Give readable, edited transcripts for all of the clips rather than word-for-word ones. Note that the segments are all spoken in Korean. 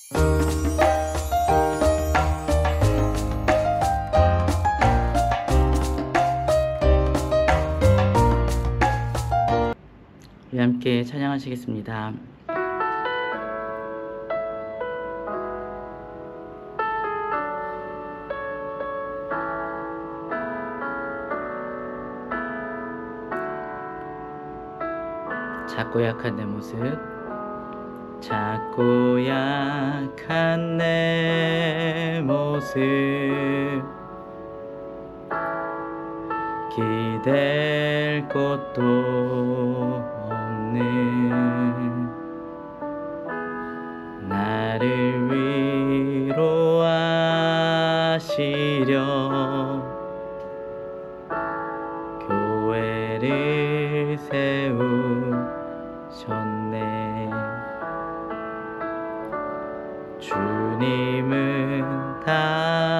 우리 함께 찬양하시겠습니다. 작고 약한 내 모습, 작고 약한 내 모습, 기댈 곳도 없는 나를 위로하시려 교회를 세우셨네. 주님은 다시네.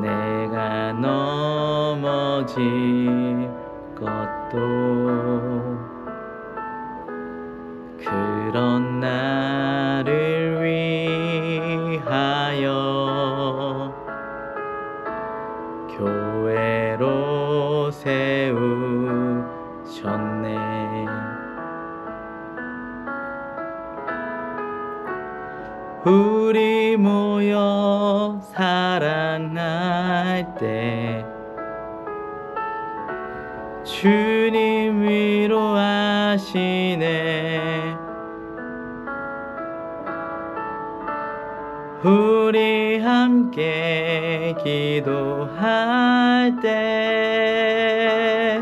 내가 넘어질 것도 그런 나를 위하여 교회로 세우셨네. 우리 모여 사랑할 때 주님 위로하시네. 우리 함께 기도할 때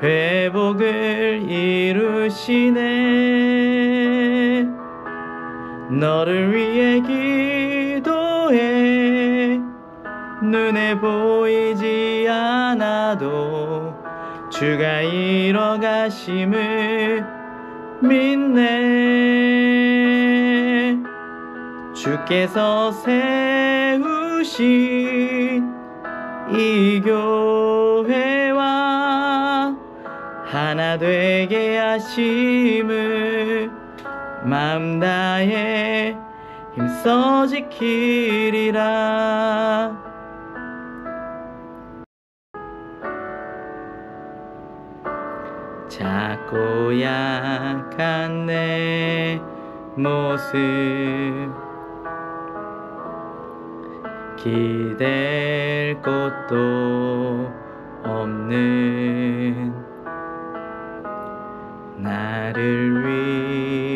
회복을 이루시네. 너를 위해 기도해. 눈에 보이지 않아도 주가 이뤄가심을 믿네. 주께서 세우신 이 교회와 하나 되게 하심을 마음 다해 힘써 지키리라. 작고 약한 내 모습, 기댈 곳도 없는 나를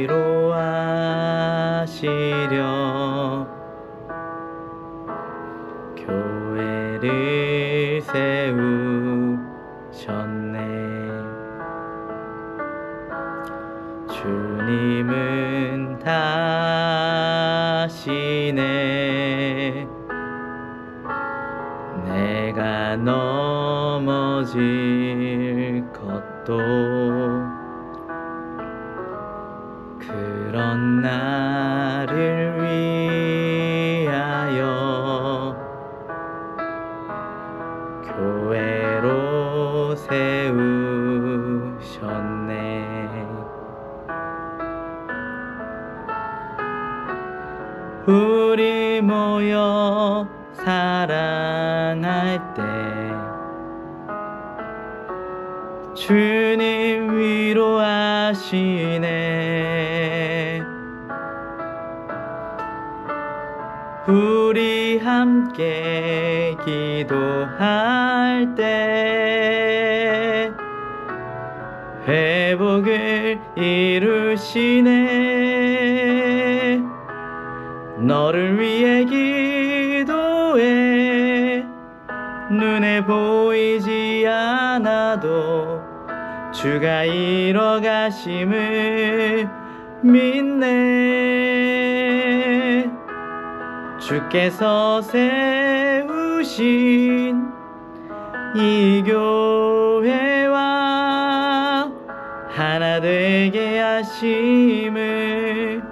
위로하시려 교회를 세우셨네. 주님은 다시네. 내가 넘어질 것도 그런 나를 위하여 교회로 세우셨네. 우리 모여 사랑할 때 주님 위로하시네. 우리 함께 기도할 때 회복을 이루시네. 너를 위해 기도해. 눈에 보이지 않아도 주가 이뤄가심을 믿네. 주께서 세우신 이 교회와 하나 되게 하심을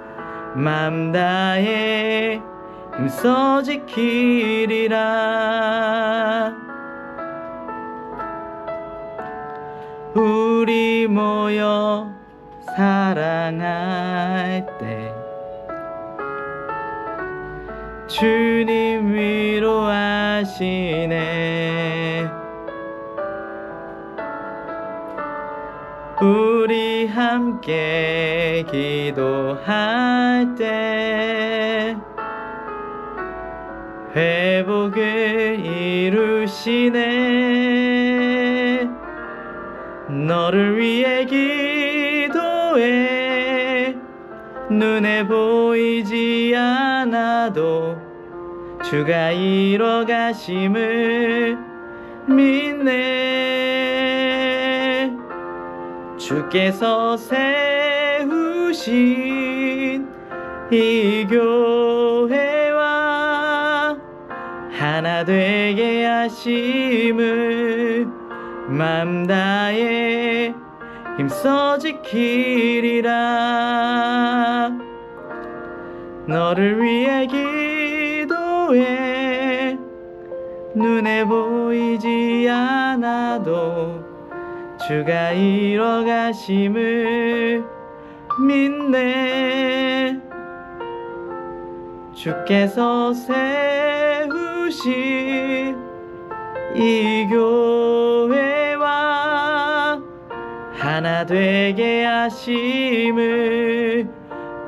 맘 다해 힘써 지키리라. 우리 모여 사랑할 때 주님 위로하시네. 우리 함께 기도할 때 회복을 이루시네. 너를 위해 기도해. 눈에 보이지 않아도 주가 이뤄가심을 믿네. 주께서 세우신 이 교회와 하나 되게 하심을 맘 다해 힘써 지키리라. 너를 위해 기도해. 눈에 보이지 않아도 주가 이뤄가심을 믿네. 주께서 세우신 이 교회와 하나 되게 하심을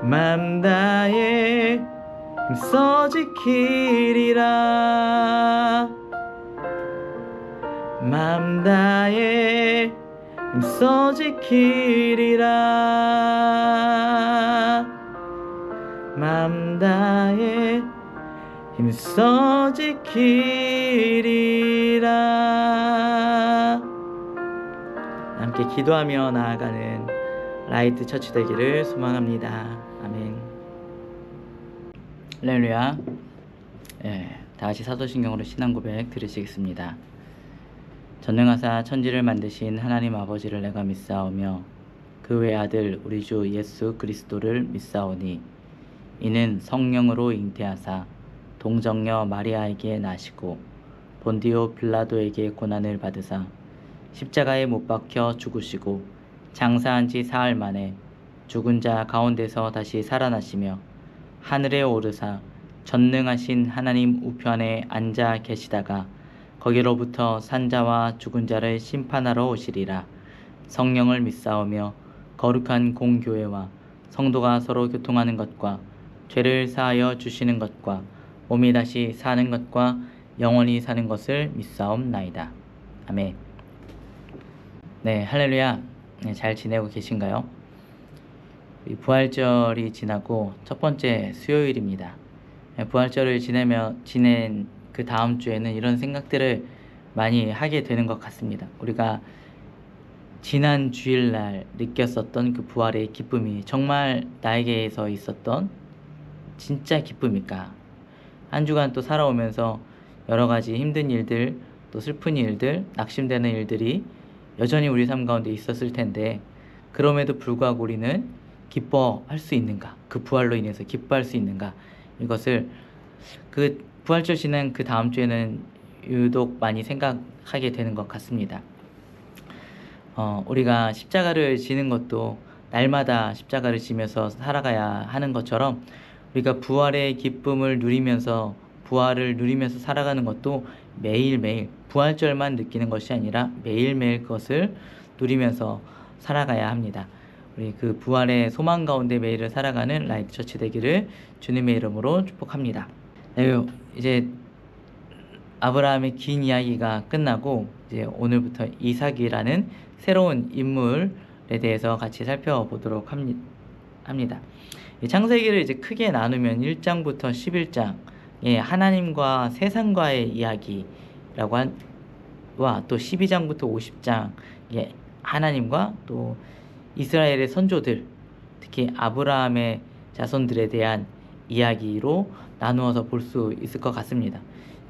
맘 다해 힘써 지키리라. 맘 다해 힘써 지키리라. 맘 다해 힘써 지키리라. 함께 기도하며 나아가는 라이트 처치 되기를 소망합니다. 아멘. 할렐루야. 다같이 사도신경으로 신앙 고백 드리시겠습니다. 전능하사 천지를 만드신 하나님 아버지를 내가 믿사오며 그 외아들 우리 주 예수 그리스도를 믿사오니 이는 성령으로 잉태하사 동정녀 마리아에게 나시고 본디오 빌라도에게 고난을 받으사 십자가에 못 박혀 죽으시고 장사한 지 사흘 만에 죽은 자 가운데서 다시 살아나시며 하늘에 오르사 전능하신 하나님 우편에 앉아 계시다가 거기로부터 산자와 죽은 자를 심판하러 오시리라. 성령을 믿사오며 거룩한 공교회와 성도가 서로 교통하는 것과 죄를 사하여 주시는 것과 몸이 다시 사는 것과 영원히 사는 것을 믿사옵나이다. 아멘. 네, 할렐루야. 잘 지내고 계신가요? 부활절이 지나고 첫 번째 수요일입니다. 부활절을 지낸 그 다음 주에는 이런 생각들을 많이 하게 되는 것 같습니다. 우리가 지난 주일날 느꼈었던 그 부활의 기쁨이 정말 나에게서 있었던 진짜 기쁨일까? 한 주간 또 살아오면서 여러 가지 힘든 일들, 또 슬픈 일들, 낙심되는 일들이 여전히 우리 삶 가운데 있었을 텐데 그럼에도 불구하고 우리는 기뻐할 수 있는가? 그 부활로 인해서 기뻐할 수 있는가? 이것을 그 부활절 지난 그 다음 주에는 유독 많이 생각하게 되는 것 같습니다. 우리가 십자가를 지는 것도 날마다 십자가를 지면서 살아가야 하는 것처럼 우리가 부활의 기쁨을 누리면서 부활을 누리면서 살아가는 것도 매일매일 부활절만 느끼는 것이 아니라 매일매일 그것을 누리면서 살아가야 합니다. 우리 그 부활의 소망 가운데 매일을 살아가는 라이트 처치 되기를 주님의 이름으로 축복합니다. 네, 이제 아브라함의 긴 이야기가 끝나고 이제 오늘부터 이삭이라는 새로운 인물에 대해서 같이 살펴보도록 합니다. 창세기를 이제 크게 나누면 1장부터 11장에 하나님과 세상과의 이야기라고 또 12장부터 50장에 하나님과 또 이스라엘의 선조들, 특히 아브라함의 자손들에 대한 이야기로 나누어서 볼 수 있을 것 같습니다.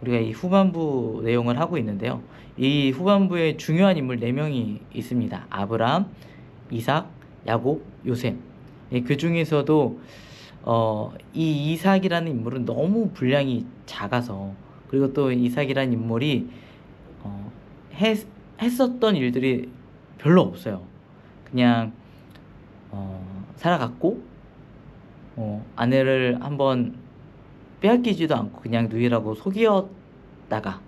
우리가 이 후반부 내용을 하고 있는데요. 이 후반부에 중요한 인물 4명이 있습니다. 아브라함, 이삭, 야곱, 요셉. 그 중에서도 이 이삭이라는 인물은 너무 분량이 작아서, 그리고 또 이삭이라는 인물이 했었던 일들이 별로 없어요. 그냥 살아갔고 아내를 한번 빼앗기지도 않고 그냥 누이라고 속이었다가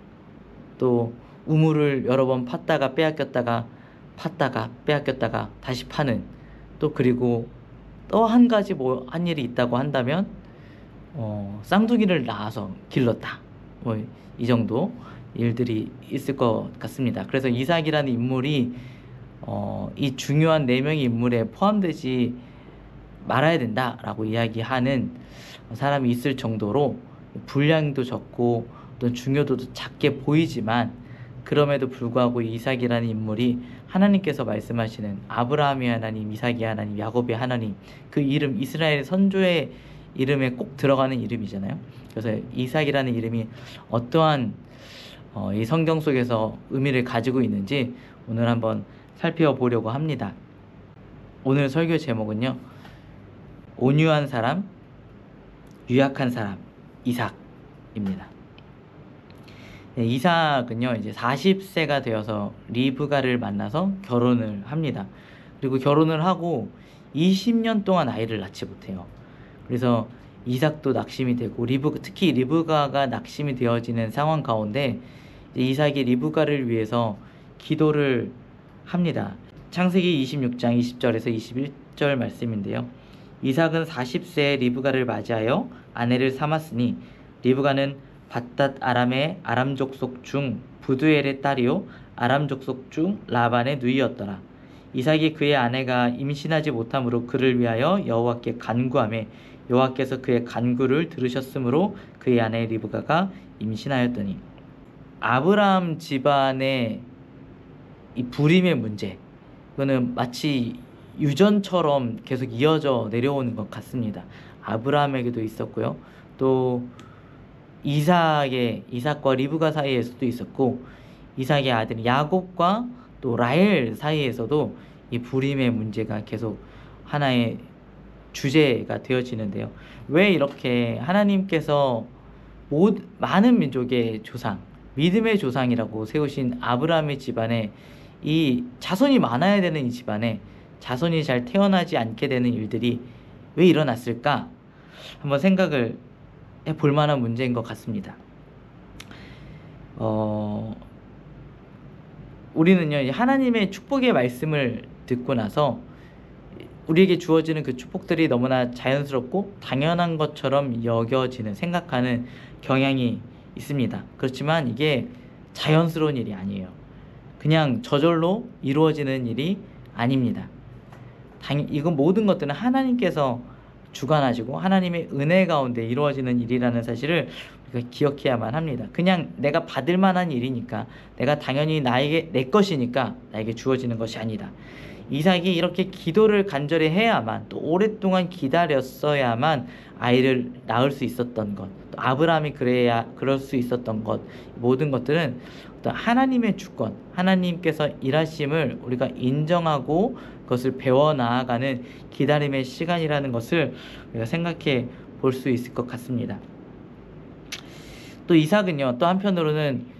또 우물을 여러 번 팠다가 빼앗겼다가 팠다가 빼앗겼다가 다시 파는, 또 그리고 또 한 가지 뭐 한 일이 있다고 한다면 쌍둥이를 낳아서 길렀다, 뭐 이 정도 일들이 있을 것 같습니다. 그래서 이삭이라는 인물이 이 중요한 4명의 인물에 포함되지 말아야 된다라고 이야기하는 사람이 있을 정도로 분량도 적고 또 중요도도 작게 보이지만, 그럼에도 불구하고 이삭이라는 인물이 하나님께서 말씀하시는 아브라함의 하나님, 이삭의 하나님, 야곱의 하나님, 그 이름, 이스라엘 선조의 이름에 꼭 들어가는 이름이잖아요. 그래서 이삭이라는 이름이 어떠한 이 성경 속에서 의미를 가지고 있는지 오늘 한번 살펴보려고 합니다. 오늘 설교 제목은요, 온유한 사람, 유약한 사람, 이삭입니다. 이삭은요, 이제 40세가 되어서 리브가를 만나서 결혼을 합니다. 그리고 결혼을 하고 20년 동안 아이를 낳지 못해요. 그래서 이삭도 낙심이 되고 특히 리브가가 낙심이 되어지는 상황 가운데 이삭이 리브가를 위해서 기도를 합니다. 창세기 26장 20절에서 21절 말씀인데요. 이삭은 40세에 리브가를 맞이하여 아내를 삼았으니 리브가는 밧닷 아람의 아람 족속 중 부두엘의 딸이요 아람 족속 중 라반의 누이였더라. 이삭이 그의 아내가 임신하지 못함으로 그를 위하여 여호와께 간구하며 여호와께서 그의 간구를 들으셨으므로 그의 아내 리브가가 임신하였더니, 아브라함 집안의 이 불임의 문제, 그거는 마치 유전처럼 계속 이어져 내려오는 것 같습니다. 아브라함에게도 있었고요, 또 이삭과 리브가 사이에서도 있었고, 이삭의 아들 야곱과 또 라헬 사이에서도 이 불임의 문제가 계속 하나의 주제가 되어지는데요. 왜 이렇게 하나님께서 많은 민족의 조상, 믿음의 조상이라고 세우신 아브라함의 집안에, 이 자손이 많아야 되는 이 집안에 자손이 잘 태어나지 않게 되는 일들이 왜 일어났을까? 한번 생각을 해볼 만한 문제인 것 같습니다. 우리는요, 하나님의 축복의 말씀을 듣고 나서 우리에게 주어지는 그 축복들이 너무나 자연스럽고 당연한 것처럼 여겨지는, 생각하는 경향이 있습니다. 그렇지만 이게 자연스러운 일이 아니에요. 그냥 저절로 이루어지는 일이 아닙니다. 이건 모든 것들은 하나님께서 주관하시고 하나님의 은혜 가운데 이루어지는 일이라는 사실을 우리가 기억해야만 합니다. 그냥 내가 받을 만한 일이니까, 내가 당연히 내 것이니까 나에게 주어지는 것이 아니다. 이삭이 이렇게 기도를 간절히 해야만, 또 오랫동안 기다렸어야만 아이를 낳을 수 있었던 것, 또 아브라함이 그럴 수 있었던 것, 모든 것들은 어떤 하나님의 주권, 하나님께서 일하심을 우리가 인정하고 그것을 배워나아가는 기다림의 시간이라는 것을 우리가 생각해 볼 수 있을 것 같습니다. 또 이삭은요, 또 한편으로는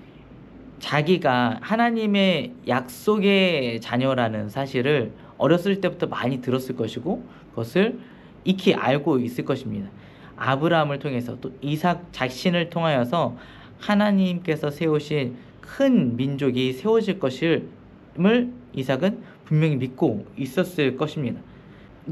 자기가 하나님의 약속의 자녀라는 사실을 어렸을 때부터 많이 들었을 것이고 그것을 익히 알고 있을 것입니다. 아브라함을 통해서 또 이삭 자신을 통하여서 하나님께서 세우신 큰 민족이 세워질 것임을 이삭은 분명히 믿고 있었을 것입니다.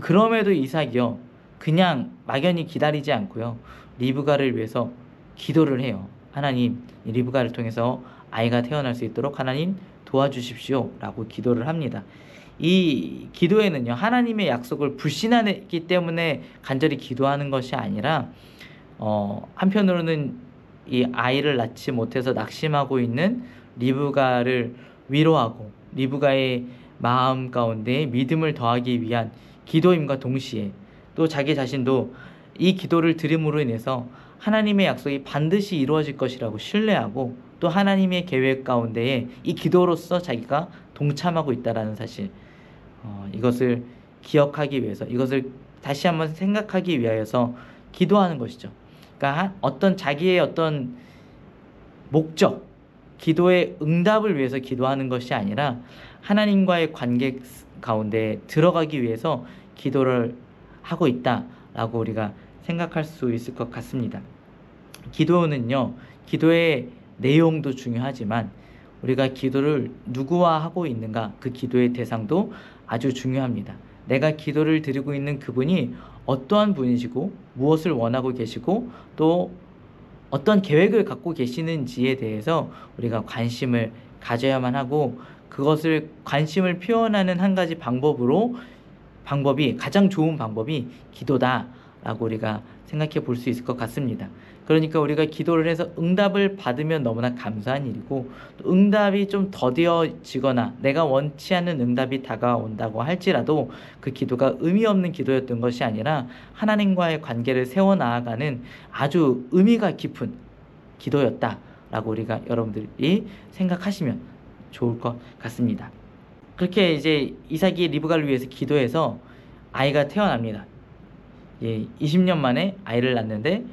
그럼에도 이삭이요, 그냥 막연히 기다리지 않고요, 리브가를 위해서 기도를 해요. 하나님, 리브가를 통해서 아이가 태어날 수 있도록 하나님 도와주십시오 라고 기도를 합니다. 이 기도에는요, 하나님의 약속을 불신하기 때문에 간절히 기도하는 것이 아니라 한편으로는 이 아이를 낳지 못해서 낙심하고 있는 리브가를 위로하고 리브가의 마음 가운데 믿음을 더하기 위한 기도임과 동시에 또 자기 자신도 이 기도를 드림으로 인해서 하나님의 약속이 반드시 이루어질 것이라고 신뢰하고, 또 하나님의 계획 가운데에 이 기도로서 자기가 동참하고 있다는 사실, 이것을 기억하기 위해서, 이것을 다시 한번 생각하기 위하여서 기도하는 것이죠. 그러니까 자기의 어떤 목적, 기도의 응답을 위해서 기도하는 것이 아니라 하나님과의 관계 가운데 들어가기 위해서 기도를 하고 있다라고 우리가 생각할 수 있을 것 같습니다. 기도는요, 기도의 내용도 중요하지만 우리가 기도를 누구와 하고 있는가, 그 기도의 대상도 아주 중요합니다. 내가 기도를 드리고 있는 그분이 어떠한 분이시고 무엇을 원하고 계시고 또 어떤 계획을 갖고 계시는지에 대해서 우리가 관심을 가져야만 하고, 그것을 관심을 표현하는 한 가지 방법이 가장 좋은 방법이 기도다라고 우리가 생각해 볼 수 있을 것 같습니다. 그러니까 우리가 기도를 해서 응답을 받으면 너무나 감사한 일이고, 또 응답이 좀 더뎌지거나 내가 원치 않는 응답이 다가온다고 할지라도 그 기도가 의미 없는 기도였던 것이 아니라 하나님과의 관계를 세워나가는 아주 의미가 깊은 기도였다라고 우리가 여러분들이 생각하시면 좋을 것 같습니다. 그렇게 이제 이삭이 리브가를 위해서 기도해서 아이가 태어납니다. 20년 만에 아이를 낳는데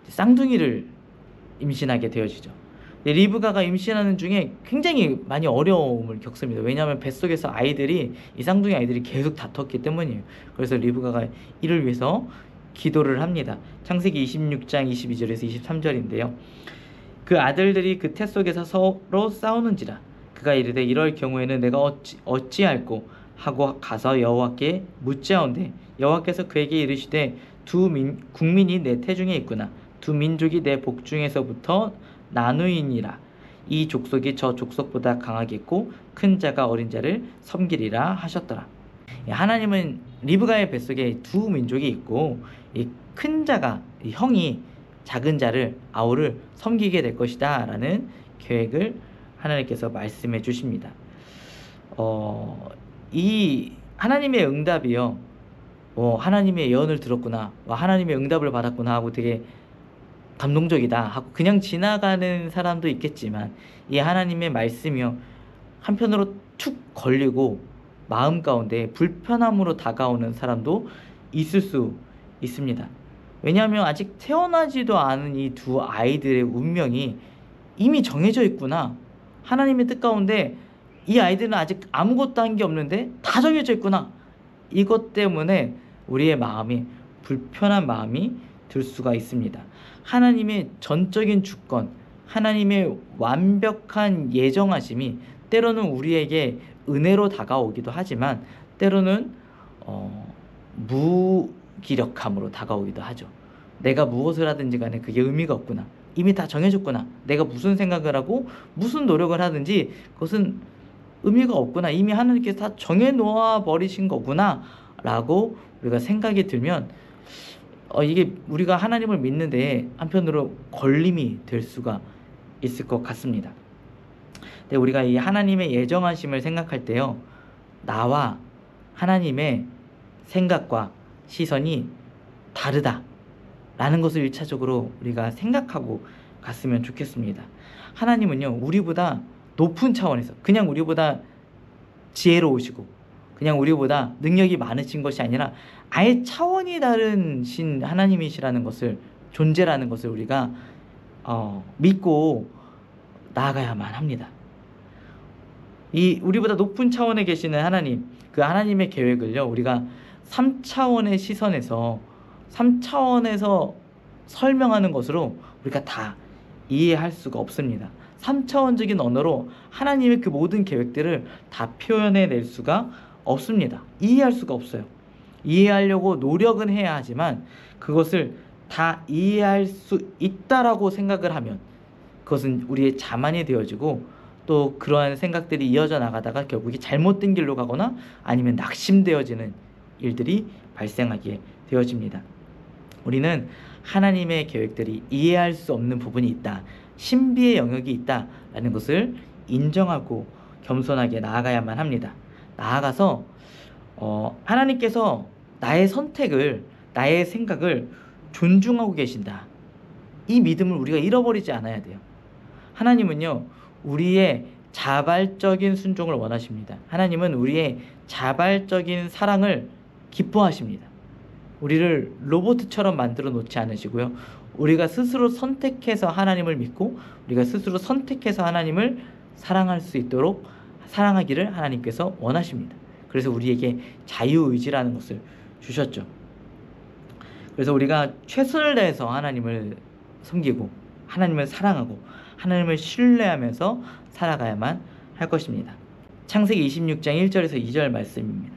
쌍둥이를 임신하게 되어지죠. 리브가가 임신하는 중에 굉장히 많이 어려움을 겪습니다. 왜냐하면 뱃속에서 이 쌍둥이 아이들이 계속 다퉜기 때문이에요. 그래서 리브가가 이를 위해서 기도를 합니다. 창세기 26장 22절에서 23절인데요. 그 아들들이 그 태 속에서 서로 싸우는지라. 그가 이르되 이럴 경우에는 내가 어찌할꼬 하고 가서 여호와께 묻자온대. 여호와께서 그에게 이르시되 국민이 내 태중에 있구나. 두 민족이 내 복중에서부터 나누이니라. 이 족속이 저 족속보다 강하겠고 큰 자가 어린 자를 섬기리라 하셨더라. 하나님은 리브가의 뱃속에 두 민족이 있고 이 큰 자가 형이 작은 자를 아우를 섬기게 될 것이다 라는 계획을 하나님께서 말씀해 주십니다. 이 하나님의 응답이요, 하나님의 예언을 들었구나, 하나님의 응답을 받았구나 하고 되게 감동적이다 하고 그냥 지나가는 사람도 있겠지만, 이 하나님의 말씀이요 한편으로 툭 걸리고 마음 가운데 불편함으로 다가오는 사람도 있을 수 있습니다. 왜냐하면 아직 태어나지도 않은 이 두 아이들의 운명이 이미 정해져 있구나, 하나님의 뜻 가운데 이 아이들은 아직 아무것도 한 게 없는데 다 정해져 있구나, 이것 때문에 우리의 마음이 불편한 마음이 들 수가 있습니다. 하나님의 전적인 주권, 하나님의 완벽한 예정하심이 때로는 우리에게 은혜로 다가오기도 하지만 때로는 무기력함으로 다가오기도 하죠. 내가 무엇을 하든지 간에 그게 의미가 없구나, 이미 다 정해졌구나, 내가 무슨 생각을 하고 무슨 노력을 하든지 그것은 의미가 없구나, 이미 하나님께서 다 정해놓아 버리신 거구나 라고 우리가 생각이 들면 이게 우리가 하나님을 믿는데 한편으로 걸림이 될 수가 있을 것 같습니다. 근데 우리가 이 하나님의 예정하심을 생각할 때요, 나와 하나님의 생각과 시선이 다르다 라는 것을 1차적으로 우리가 생각하고 갔으면 좋겠습니다. 하나님은요, 우리보다 높은 차원에서 그냥 우리보다 지혜로우시고 그냥 우리보다 능력이 많으신 것이 아니라 아예 차원이 다른 신 하나님이시라는 것을, 존재라는 것을 우리가 믿고 나아가야만 합니다. 이 우리보다 높은 차원에 계시는 하나님, 그 하나님의 계획을요 우리가 3차원의 시선에서 3차원에서 설명하는 것으로 우리가 다 이해할 수가 없습니다. 3차원적인 언어로 하나님의 그 모든 계획들을 다 표현해낼 수가 없습니다. 이해할 수가 없어요. 이해하려고 노력은 해야 하지만 그것을 다 이해할 수 있다라고 생각을 하면 그것은 우리의 자만이 되어지고, 또 그러한 생각들이 이어져 나가다가 결국에 잘못된 길로 가거나 아니면 낙심되어지는 일들이 발생하게 되어집니다. 우리는 하나님의 계획들이 이해할 수 없는 부분이 있다, 신비의 영역이 있다라는 것을 인정하고 겸손하게 나아가야만 합니다. 나아가서 하나님께서 나의 선택을, 나의 생각을 존중하고 계신다, 이 믿음을 우리가 잃어버리지 않아야 돼요. 하나님은요 우리의 자발적인 순종을 원하십니다. 하나님은 우리의 자발적인 사랑을 기뻐하십니다. 우리를 로봇처럼 만들어 놓지 않으시고요, 우리가 스스로 선택해서 하나님을 믿고 우리가 스스로 선택해서 하나님을 사랑할 수 있도록 사랑하기를 하나님께서 원하십니다. 그래서 우리에게 자유의지라는 것을 주셨죠. 그래서 우리가 최선을 다해서 하나님을 섬기고 하나님을 사랑하고 하나님을 신뢰하면서 살아가야만 할 것입니다. 창세기 26장 1절에서 2절 말씀입니다.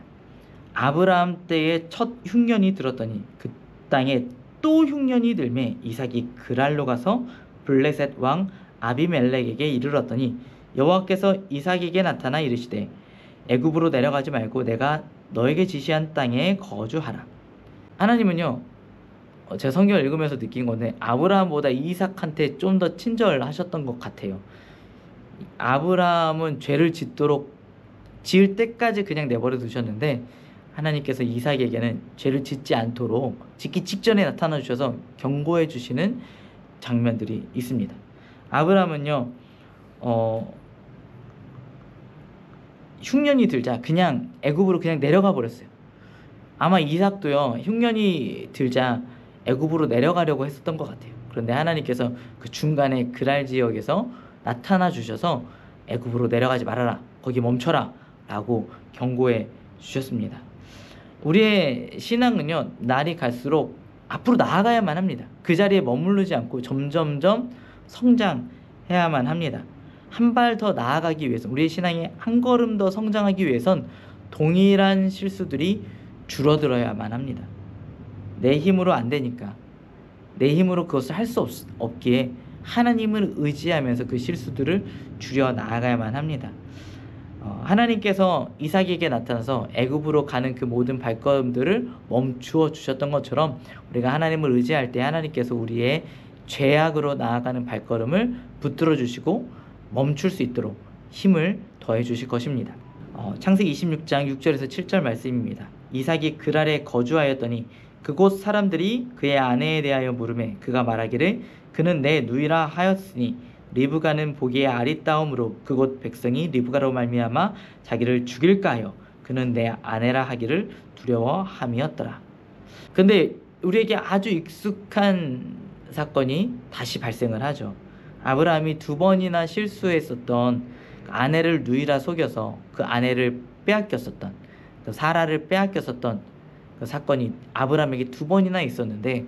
아브라함 때에 첫 흉년이 들었더니 그 땅에 또 흉년이 들매 이삭이 그랄로 가서 블레셋 왕 아비멜렉에게 이르렀더니 여호와께서 이삭에게 나타나 이르시되 애굽으로 내려가지 말고 내가 너에게 지시한 땅에 거주하라. 하나님은요, 제가 성경을 읽으면서 느낀 건데 아브라함보다 이삭한테 좀 더 친절하셨던 것 같아요. 아브라함은 죄를 지을 때까지 그냥 내버려 두셨는데 하나님께서 이삭에게는 죄를 짓지 않도록 짓기 직전에 나타나 주셔서 경고해 주시는 장면들이 있습니다. 아브라함은요, 흉년이 들자 그냥 애굽으로 그냥 내려가 버렸어요. 아마 이삭도요, 흉년이 들자 애굽으로 내려가려고 했었던 것 같아요. 그런데 하나님께서 그 중간에 그랄 지역에서 나타나 주셔서 애굽으로 내려가지 말아라, 거기 멈춰라 라고 경고해 주셨습니다. 우리의 신앙은요, 날이 갈수록 앞으로 나아가야만 합니다. 그 자리에 머무르지 않고 점점점 성장해야만 합니다. 한 발 더 나아가기 위해서, 우리의 신앙이 한 걸음 더 성장하기 위해선 동일한 실수들이 줄어들어야만 합니다. 내 힘으로 안 되니까, 내 힘으로 그것을 할 수 없기에 하나님을 의지하면서 그 실수들을 줄여 나아가야만 합니다. 하나님께서 이삭에게 나타나서 애굽으로 가는 그 모든 발걸음들을 멈추어 주셨던 것처럼 우리가 하나님을 의지할 때 하나님께서 우리의 죄악으로 나아가는 발걸음을 붙들어 주시고 멈출 수 있도록 힘을 더해 주실 것입니다. 창세기 26장 6절에서 7절 말씀입니다. 이삭이 그랄에 거주하였더니 그곳 사람들이 그의 아내에 대하여 물으매 그가 말하기를 그는 내 누이라 하였으니 리브가는 보기에 아리따움으로 그곳 백성이 리브가로 말미암아 자기를 죽일까 하여 그는 내 아내라 하기를 두려워함이었더라. 근데 우리에게 아주 익숙한 사건이 다시 발생을 하죠. 아브라함이 2번이나 실수했었던 아내를 누이라 속여서 그 아내를 빼앗겼었던, 사라를 빼앗겼었던 그 사건이 아브라함에게 2번이나 있었는데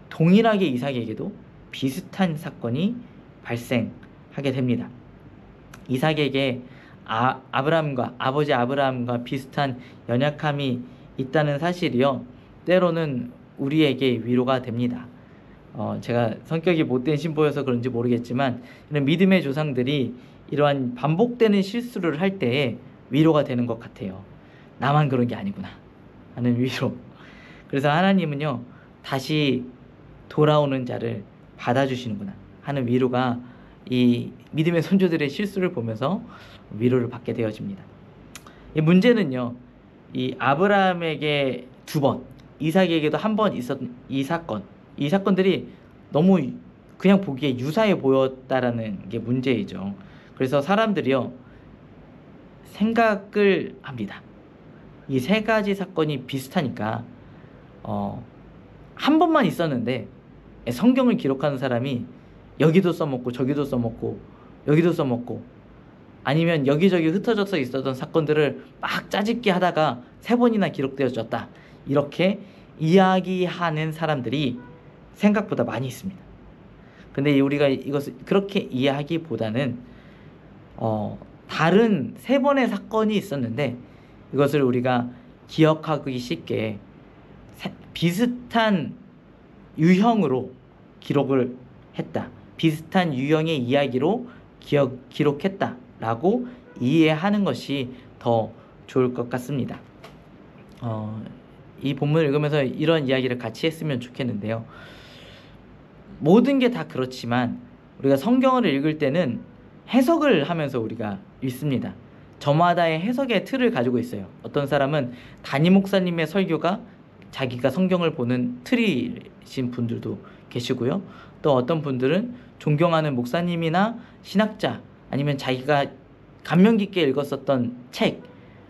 동일하게 이삭에게도 비슷한 사건이 발생하게 됩니다. 이삭에게 아브라함과 아버지 아브라함과 비슷한 연약함이 있다는 사실이요, 때로는 우리에게 위로가 됩니다. 제가 성격이 못된 신부여서 그런지 모르겠지만 이런 믿음의 조상들이 이러한 반복되는 실수를 할 때에 위로가 되는 것 같아요. 나만 그런 게 아니구나 하는 위로. 그래서 하나님은요, 다시 돌아오는 자를 받아주시는구나 하는 위로가 이 믿음의 선조들의 실수를 보면서 위로를 받게 되어집니다. 이 문제는요, 이 아브라함에게 2번, 이삭에게도 1번 있었던 이 사건들이 너무 그냥 보기에 유사해 보였다라는 게 문제이죠. 그래서 사람들이요, 생각을 합니다. 이 3가지 사건이 비슷하니까 한 번만 있었는데 성경을 기록하는 사람이 여기도 써먹고 저기도 써먹고 여기도 써먹고, 아니면 여기저기 흩어져서 있었던 사건들을 막 짜집기 하다가 3번이나 기록되어졌다, 이렇게 이야기하는 사람들이 생각보다 많이 있습니다. 근데 우리가 이것을 그렇게 이해하기보다는 다른 3번의 사건이 있었는데 이것을 우리가 기억하기 쉽게 비슷한 유형으로 기록을 했다, 비슷한 유형의 이야기로 기록했다 라고 이해하는 것이 더 좋을 것 같습니다. 이 본문을 읽으면서 이런 이야기를 같이 했으면 좋겠는데요, 모든 게 다 그렇지만 우리가 성경을 읽을 때는 해석을 하면서 우리가 읽습니다. 저마다의 해석의 틀을 가지고 있어요. 어떤 사람은 담임 목사님의 설교가 자기가 성경을 보는 틀이신 분들도 계시고요, 또 어떤 분들은 존경하는 목사님이나 신학자, 아니면 자기가 감명 깊게 읽었었던 책,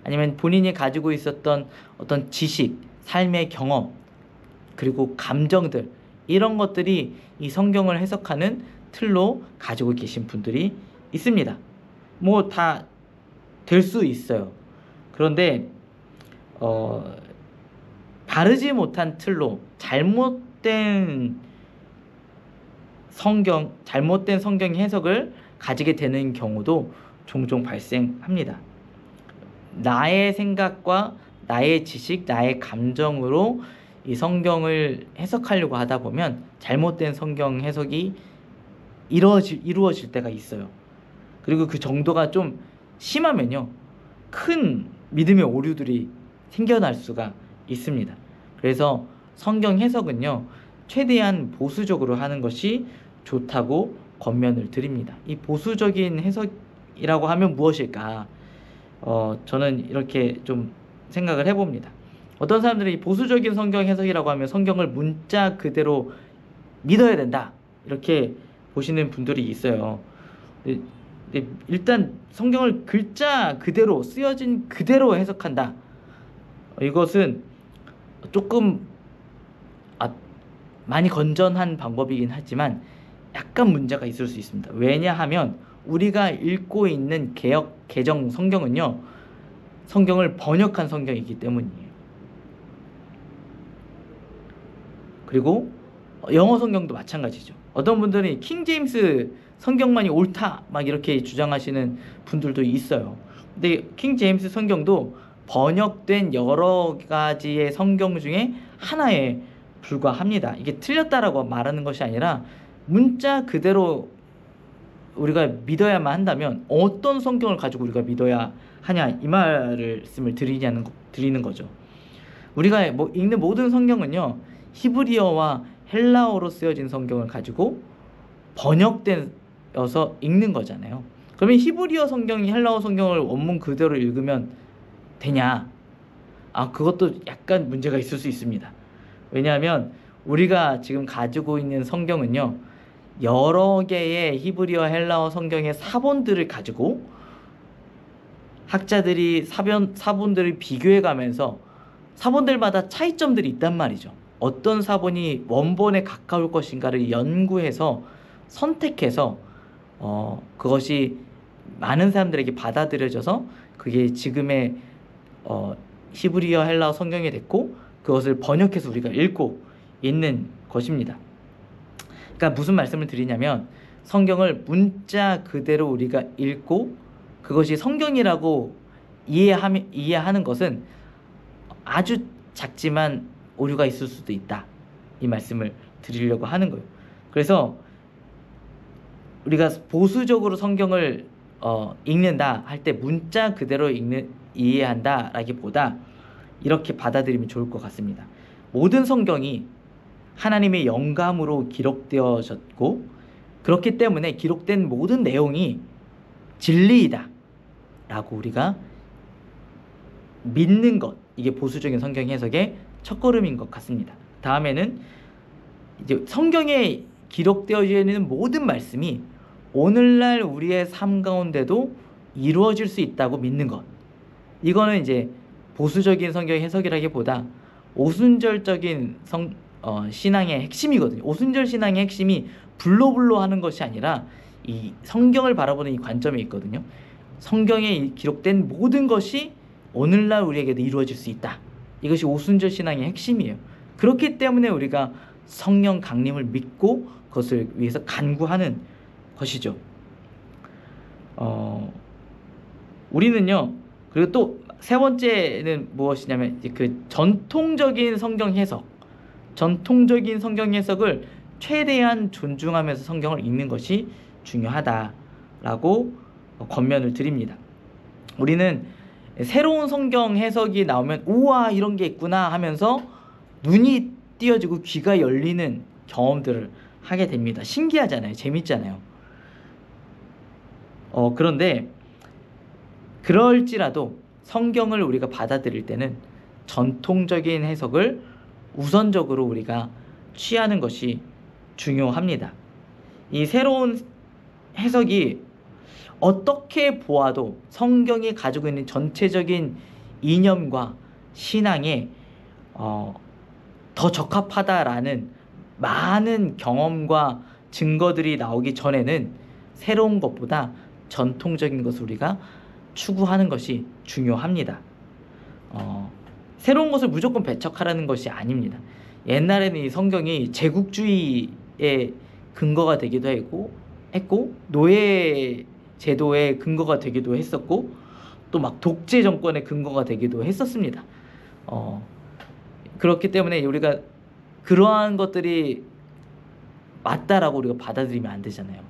아니면 본인이 가지고 있었던 어떤 지식, 삶의 경험, 그리고 감정들, 이런 것들이 이 성경을 해석하는 틀로 가지고 계신 분들이 있습니다. 뭐 다 될 수 있어요. 그런데 바르지 못한 틀로 잘못된 성경 해석을 가지게 되는 경우도 종종 발생합니다. 나의 생각과 나의 지식, 나의 감정으로 이 성경을 해석하려고 하다 보면 잘못된 성경 해석이 이루어질 때가 있어요. 그리고 그 정도가 좀 심하면요, 큰 믿음의 오류들이 생겨날 수가 있습니다. 그래서 성경 해석은요, 최대한 보수적으로 하는 것이 좋다고 권면을 드립니다. 이 보수적인 해석이라고 하면 무엇일까? 저는 이렇게 좀 생각을 해봅니다. 어떤 사람들이 보수적인 성경 해석이라고 하면 성경을 문자 그대로 믿어야 된다, 이렇게 보시는 분들이 있어요. 일단 성경을 글자 그대로, 쓰여진 그대로 해석한다, 이것은 조금 많이 건전한 방법이긴 하지만 약간 문제가 있을 수 있습니다. 왜냐하면 우리가 읽고 있는 개정 성경은요, 성경을 번역한 성경이기 때문이에요. 그리고 영어 성경도 마찬가지죠. 어떤 분들이 킹제임스 성경만이 옳다 막 이렇게 주장하시는 분들도 있어요. 근데 킹제임스 성경도 번역된 여러 가지의 성경 중에 하나에 불과합니다. 이게 틀렸다라고 말하는 것이 아니라 문자 그대로 우리가 믿어야만 한다면 어떤 성경을 가지고 우리가 믿어야 하냐, 이 말씀을 드리는 거죠. 우리가 읽는 모든 성경은요, 히브리어와 헬라어로 쓰여진 성경을 가지고 번역되어서 읽는 거잖아요. 그러면 히브리어 성경이 헬라어 성경을 원문 그대로 읽으면 되냐? 그것도 약간 문제가 있을 수 있습니다. 왜냐하면 우리가 지금 가지고 있는 성경은요, 여러 개의 히브리어 헬라어 성경의 사본들을 가지고 학자들이 사본들을 비교해 가면서 사본들마다 차이점들이 있단 말이죠. 어떤 사본이 원본에 가까울 것인가를 연구해서 선택해서 그것이 많은 사람들에게 받아들여져서 그게 지금의 히브리어 헬라어 성경이 됐고, 그것을 번역해서 우리가 읽고 있는 것입니다. 그러니까 무슨 말씀을 드리냐면, 성경을 문자 그대로 우리가 읽고 그것이 성경이라고 이해하는 것은 아주 작지만 오류가 있을 수도 있다, 이 말씀을 드리려고 하는 거예요. 그래서 우리가 보수적으로 성경을 읽는다 할 때 문자 그대로 이해한다 라기보다 이렇게 받아들이면 좋을 것 같습니다. 모든 성경이 하나님의 영감으로 기록되어졌고, 그렇기 때문에 기록된 모든 내용이 진리이다 라고 우리가 믿는 것, 이게 보수적인 성경 해석의 첫걸음인 것 같습니다. 다음에는 이제 성경에 기록되어 있는 모든 말씀이 오늘날 우리의 삶 가운데도 이루어질 수 있다고 믿는 것, 이거는 이제 보수적인 성경 해석이라기보다 오순절적인 신앙의 핵심이거든요. 오순절 신앙의 핵심이 불로불로 하는 것이 아니라 이 성경을 바라보는 이 관점에 있거든요. 성경에 기록된 모든 것이 오늘날 우리에게도 이루어질 수 있다, 이것이 오순절 신앙의 핵심이에요. 그렇기 때문에 우리가 성령 강림을 믿고 그것을 위해서 간구하는 것이죠. 우리는요, 그리고 또 세 번째는 무엇이냐면 그 전통적인 성경 해석을 최대한 존중하면서 성경을 읽는 것이 중요하다라고 권면을 드립니다. 우리는 새로운 성경 해석이 나오면 우와, 이런 게 있구나 하면서 눈이 띄어지고 귀가 열리는 경험들을 하게 됩니다. 신기하잖아요. 재밌잖아요. 그런데 그럴지라도 성경을 우리가 받아들일 때는 전통적인 해석을 우선적으로 우리가 취하는 것이 중요합니다. 이 새로운 해석이 어떻게 보아도 성경이 가지고 있는 전체적인 이념과 신앙에 더 적합하다라는 많은 경험과 증거들이 나오기 전에는 새로운 것보다 전통적인 것을 우리가 추구하는 것이 중요합니다. 새로운 것을 무조건 배척하라는 것이 아닙니다. 옛날에는 이 성경이 제국주의의 근거가 되기도 했고 노예 제도의 근거가 되기도 했었고 또 막 독재 정권의 근거가 되기도 했었습니다. 그렇기 때문에 우리가 그러한 것들이 맞다라고 우리가 받아들이면 안 되잖아요.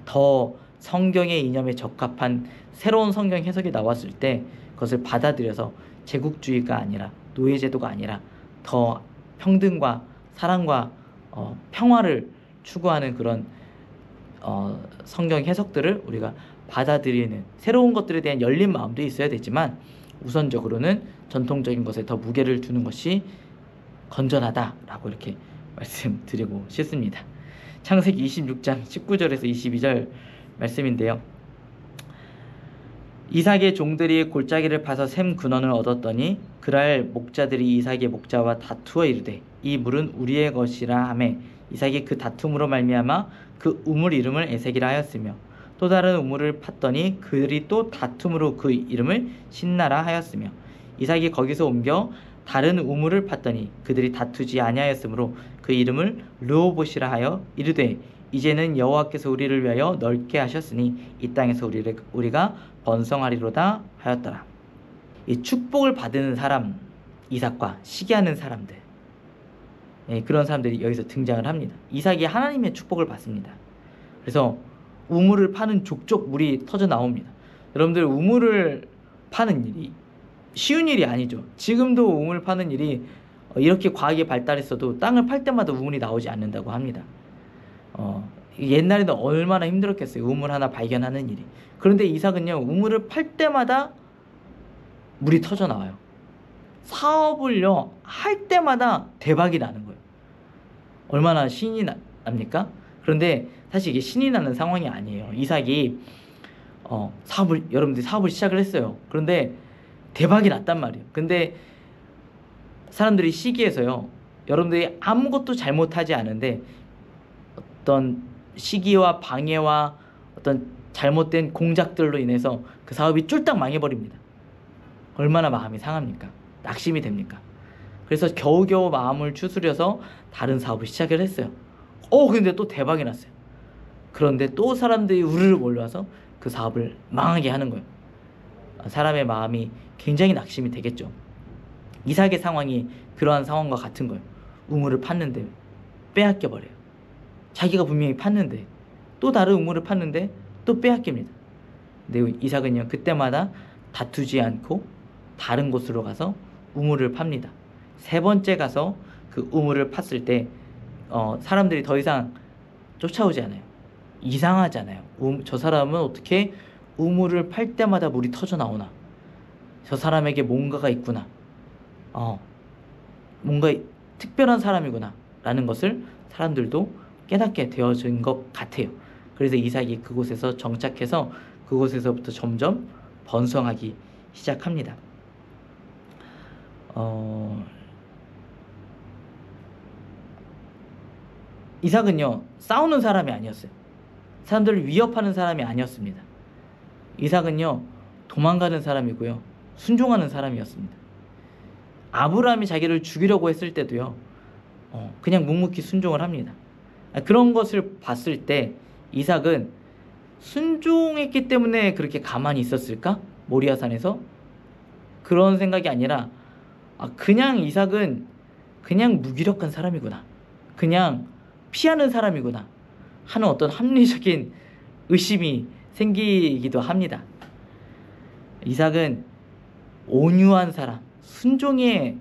더 성경의 이념에 적합한 새로운 성경 해석이 나왔을 때 그것을 받아들여서 제국주의가 아니라 노예제도가 아니라 더 평등과 사랑과 평화를 추구하는 그런 성경 해석들을 우리가 받아들이는 새로운 것들에 대한 열린 마음도 있어야 되지만 우선적으로는 전통적인 것에 더 무게를 두는 것이 건전하다라고 이렇게 말씀드리고 싶습니다. 창세기 26장 19절에서 22절 말씀인데요. 이삭의 종들이 골짜기를 파서 샘 근원을 얻었더니 그랄 목자들이 이삭의 목자와 다투어 이르되 이 물은 우리의 것이라 하매 이삭이 그 다툼으로 말미암아 그 우물 이름을 에색이라 하였으며 또 다른 우물을 팠더니 그들이 또 다툼으로 그 이름을 신나라 하였으며 이삭이 거기서 옮겨 다른 우물을 팠더니 그들이 다투지 아니하였으므로 그 이름을 르호봇이라 하여 이르되 이제는 여호와께서 우리를 위하여 넓게 하셨으니 이 땅에서 우리가 번성하리로다 하였더라. 이 축복을 받은 사람 이삭과 시기하는 사람들, 그런 사람들이 여기서 등장을 합니다. 이삭이 하나님의 축복을 받습니다. 그래서 우물을 파는 족족 물이 터져 나옵니다. 여러분들 우물을 파는 일이 쉬운 일이 아니죠. 지금도 우물 파는 일이 이렇게 과학이 발달했어도 땅을 팔 때마다 우물이 나오지 않는다고 합니다. 옛날에는 얼마나 힘들었겠어요. 우물 하나 발견하는 일이. 그런데 이삭은요, 우물을 팔 때마다 물이 터져 나와요. 사업을요 할 때마다 대박이 나는 거예요. 얼마나 신이 납니까? 그런데 사실 이게 신이 나는 상황이 아니에요. 이삭이 여러분들이 사업을 시작을 했어요. 그런데 대박이 났단 말이에요. 근데 사람들이 시기해서요, 여러분들이 아무것도 잘못하지 않은데 어떤 시기와 방해와 어떤 잘못된 공작들로 인해서 그 사업이 쫄딱 망해버립니다. 얼마나 마음이 상합니까? 낙심이 됩니까? 그래서 겨우겨우 마음을 추스려서 다른 사업을 시작을 했어요. 근데 또 대박이 났어요. 그런데 또 사람들이 우르르 몰려와서 그 사업을 망하게 하는 거예요. 사람의 마음이 굉장히 낙심이 되겠죠. 이삭의 상황이 그러한 상황과 같은 거예요. 우물을 팠는데 빼앗겨 버려요. 자기가 분명히 팠는데 또 다른 우물을 팠는데 또 빼앗깁니다. 근데 이삭은요, 그때마다 다투지 않고 다른 곳으로 가서 우물을 팝니다. 세 번째 가서 그 우물을 팠을 때 사람들이 더 이상 쫓아오지 않아요. 이상하잖아요. 저 사람은 어떻게 우물을 팔 때마다 물이 터져 나오나, 저 사람에게 뭔가가 있구나, 뭔가 특별한 사람이구나 라는 것을 사람들도 깨닫게 되어진 것 같아요. 그래서 이삭이 그곳에서 정착해서 그곳에서부터 점점 번성하기 시작합니다. 이삭은요, 싸우는 사람이 아니었어요. 사람들을 위협하는 사람이 아니었습니다. 이삭은요, 도망가는 사람이고요, 순종하는 사람이었습니다. 아브라함이 자기를 죽이려고 했을 때도요, 그냥 묵묵히 순종을 합니다. 그런 것을 봤을 때 이삭은 순종했기 때문에 그렇게 가만히 있었을까? 모리아산에서? 그런 생각이 아니라 그냥 이삭은 그냥 무기력한 사람이구나, 그냥 피하는 사람이구나 하는 어떤 합리적인 의심이 생기기도 합니다. 이삭은 온유한 사람, 순종의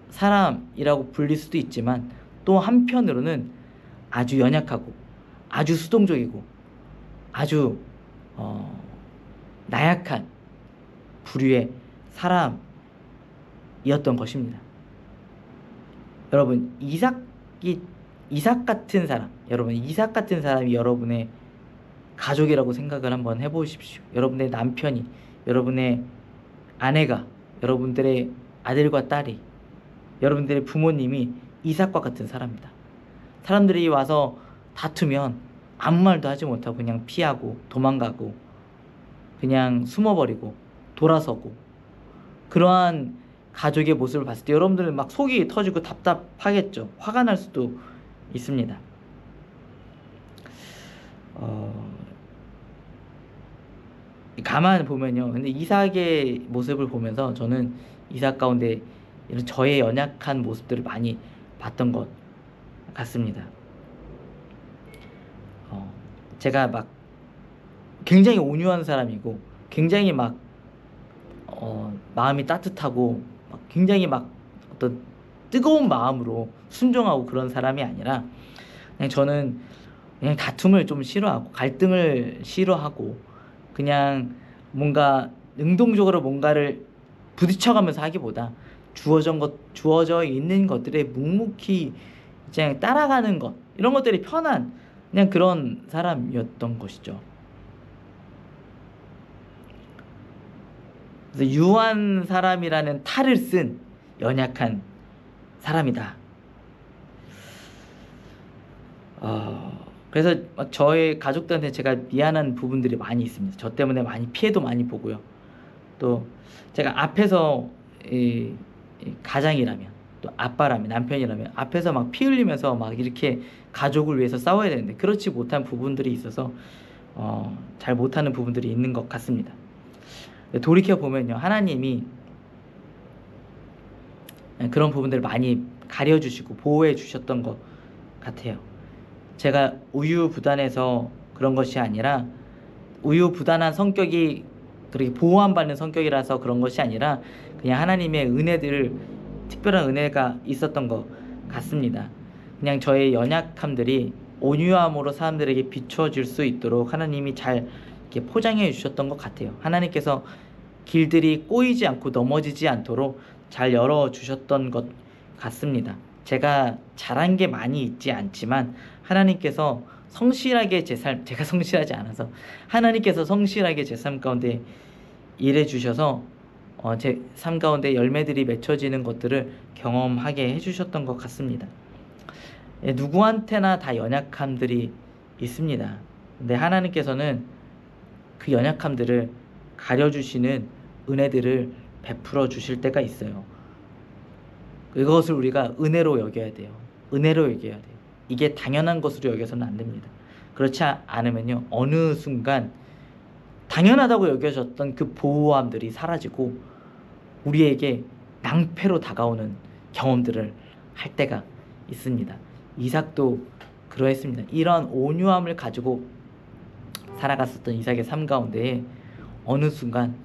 사람이라고 불릴 수도 있지만 또 한편으로는 아주 연약하고 아주 수동적이고 아주 나약한 부류의 사람이었던 것입니다. 여러분, 이삭 같은 사람, 이삭 같은 사람이 여러분의 가족이라고 생각을 한번 해보십시오. 여러분의 남편이, 여러분의 아내가, 여러분들의 아들과 딸이, 여러분들의 부모님이 이삭과 같은 사람이다. 사람들이 와서 다투면 아무 말도 하지 못하고 그냥 피하고 도망가고 그냥 숨어버리고 돌아서고, 그러한 가족의 모습을 봤을 때 여러분들은 막 속이 터지고 답답하겠죠. 화가 날 수도 있습니다. 가만 보면요, 근데 이삭의 모습을 보면서 저는 이삭 가운데 이런 저의 연약한 모습들을 많이 봤던 것 같습니다. 제가 막 굉장히 온유한 사람이고, 굉장히 막 마음이 따뜻하고, 막 굉장히 막 어떤 뜨거운 마음으로 순종하고 그런 사람이 아니라, 그냥 저는 그냥 다툼을 좀 싫어하고 갈등을 싫어하고, 그냥 뭔가 능동적으로 뭔가를 부딪혀가면서 하기보다 주어져 있는 것들에 묵묵히 그냥 따라가는 것, 이런 것들이 편한 그냥 그런 사람이었던 것이죠. 그래서 유한 사람이라는 탈을 쓴 연약한 사람이다. 그래서 막 저의 가족들한테 제가 미안한 부분들이 많이 있습니다. 저 때문에 많이 피해도 많이 보고요. 또 제가 앞에서 가장이라면, 또 아빠라면, 남편이라면 앞에서 막 피 흘리면서 막 이렇게 가족을 위해서 싸워야 되는데, 그렇지 못한 부분들이 있어서 잘 못하는 부분들이 있는 것 같습니다. 돌이켜 보면요, 하나님이 그런 부분들을 많이 가려주시고 보호해 주셨던 것 같아요. 제가 우유부단해서 그런 것이 아니라, 우유부단한 성격이 그렇게 보호받는 성격이라서 그런 것이 아니라, 그냥 하나님의 은혜들, 특별한 은혜가 있었던 것 같습니다. 그냥 저의 연약함들이 온유함으로 사람들에게 비춰질 수 있도록 하나님이 잘 이렇게 포장해 주셨던 것 같아요. 하나님께서 길들이 꼬이지 않고 넘어지지 않도록 잘 열어주셨던 것 같습니다. 제가 잘한 게 많이 있지 않지만 하나님께서 성실하게 제가 성실하지 않아서 하나님께서 성실하게 제 삶 가운데 일해 주셔서 제 삶 가운데 열매들이 맺혀지는 것들을 경험하게 해주셨던 것 같습니다. 누구한테나 다 연약함들이 있습니다. 근데 하나님께서는 그 연약함들을 가려주시는 은혜들을 베풀어 주실 때가 있어요. 그것을 우리가 은혜로 여겨야 돼요. 은혜로 여겨야 돼요. 이게 당연한 것으로 여겨서는 안 됩니다. 그렇지 않으면요, 어느 순간 당연하다고 여겨졌던 그 보호함들이 사라지고 우리에게 낭패로 다가오는 경험들을 할 때가 있습니다. 이삭도 그러했습니다. 이런 온유함을 가지고 살아갔었던 이삭의 삶 가운데 어느 순간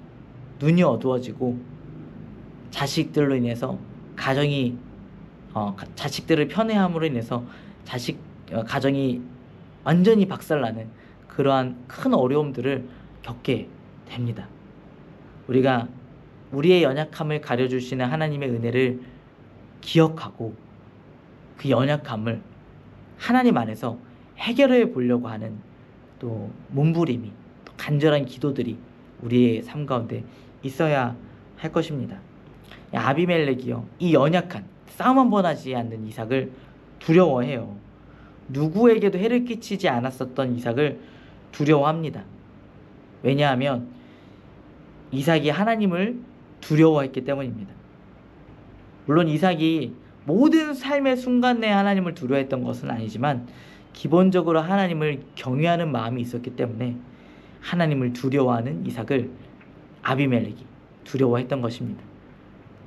눈이 어두워지고 자식들로 인해서 가정이 자식들을 편애함으로 인해서 가정이 완전히 박살나는 그러한 큰 어려움들을 겪게 됩니다. 우리가 우리의 연약함을 가려주시는 하나님의 은혜를 기억하고 그 연약함을 하나님 안에서 해결해 보려고 하는 또 몸부림이, 또 간절한 기도들이 우리의 삶 가운데 있어야 할 것입니다. 아비멜렉이요, 이 연약한 싸움 한 번 하지 않는 이삭을 두려워해요. 누구에게도 해를 끼치지 않았었던 이삭을 두려워합니다. 왜냐하면 이삭이 하나님을 두려워했기 때문입니다. 물론 이삭이 모든 삶의 순간 내에 하나님을 두려워했던 것은 아니지만 기본적으로 하나님을 경외하는 마음이 있었기 때문에 하나님을 두려워하는 이삭을 아비멜렉이 두려워했던 것입니다.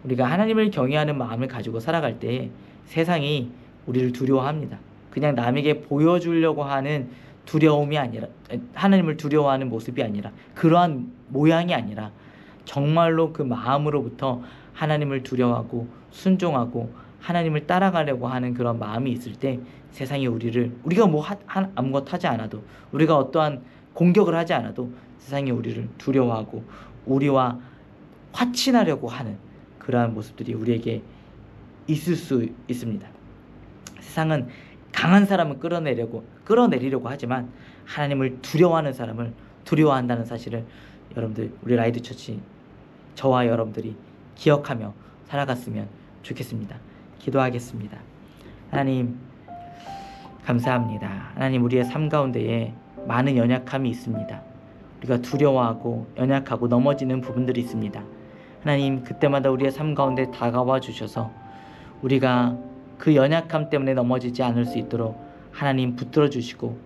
우리가 하나님을 경외하는 마음을 가지고 살아갈 때 세상이 우리를 두려워합니다. 그냥 남에게 보여주려고 하는 두려움이 아니라, 하나님을 두려워하는 모습이 아니라, 그러한 모양이 아니라 정말로 그 마음으로부터 하나님을 두려워하고 순종하고 하나님을 따라가려고 하는 그런 마음이 있을 때 세상이 우리가 아무것도 하지 않아도, 우리가 어떠한 공격을 하지 않아도 세상이 우리를 두려워하고 우리와 화친하려고 하는 그러한 모습들이 우리에게 있을 수 있습니다. 세상은 강한 사람을 끌어내리려고 하지만 하나님을 두려워하는 사람을 두려워한다는 사실을 여러분들, 우리 라이드 처치, 저와 여러분들이 기억하며 살아갔으면 좋겠습니다. 기도하겠습니다. 하나님, 감사합니다. 하나님, 우리의 삶 가운데에 많은 연약함이 있습니다. 우리가 두려워하고 연약하고 넘어지는 부분들이 있습니다. 하나님, 그때마다 우리의 삶 가운데 다가와 주셔서 우리가 그 연약함 때문에 넘어지지 않을 수 있도록 하나님 붙들어 주시고,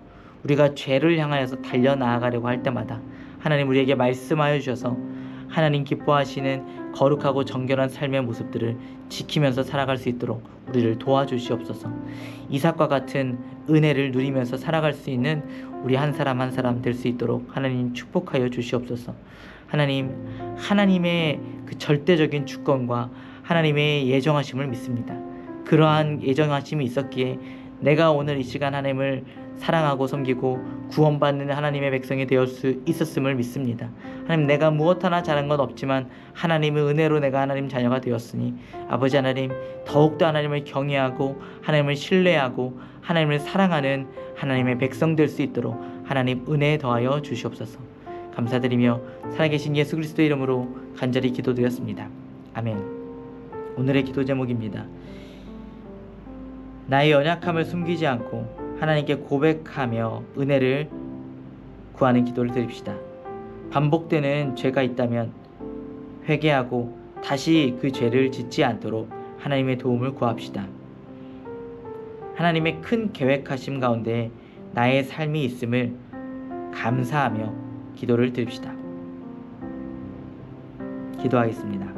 우리가 죄를 향하여서 달려나아가려고 할 때마다 하나님 우리에게 말씀하여 주셔서 하나님 기뻐하시는 거룩하고 정결한 삶의 모습들을 지키면서 살아갈 수 있도록 우리를 도와주시옵소서. 이삭과 같은 은혜를 누리면서 살아갈 수 있는 우리 한 사람 한 사람 될 수 있도록 하나님 축복하여 주시옵소서. 하나님, 하나님의 그 절대적인 주권과 하나님의 예정하심을 믿습니다. 그러한 예정하심이 있었기에 내가 오늘 이 시간 하나님을 사랑하고 섬기고 구원받는 하나님의 백성이 되어 수 있었음을 믿습니다. 하나님, 내가 무엇 하나 잘한 건 없지만 하나님의 은혜로 내가 하나님 자녀가 되었으니 아버지 하나님, 더욱더 하나님을 경외하고 하나님을 신뢰하고 하나님을 사랑하는 하나님의 백성 될 수 있도록 하나님 은혜 더하여 주시옵소서. 감사드리며 살아계신 예수 그리스도의 이름으로 간절히 기도드렸습니다. 아멘. 오늘의 기도 제목입니다. 나의 연약함을 숨기지 않고 하나님께 고백하며 은혜를 구하는 기도를 드립시다. 반복되는 죄가 있다면 회개하고 다시 그 죄를 짓지 않도록 하나님의 도움을 구합시다. 하나님의 큰 계획하심 가운데 나의 삶이 있음을 감사하며 기도를 드립시다. 기도하겠습니다.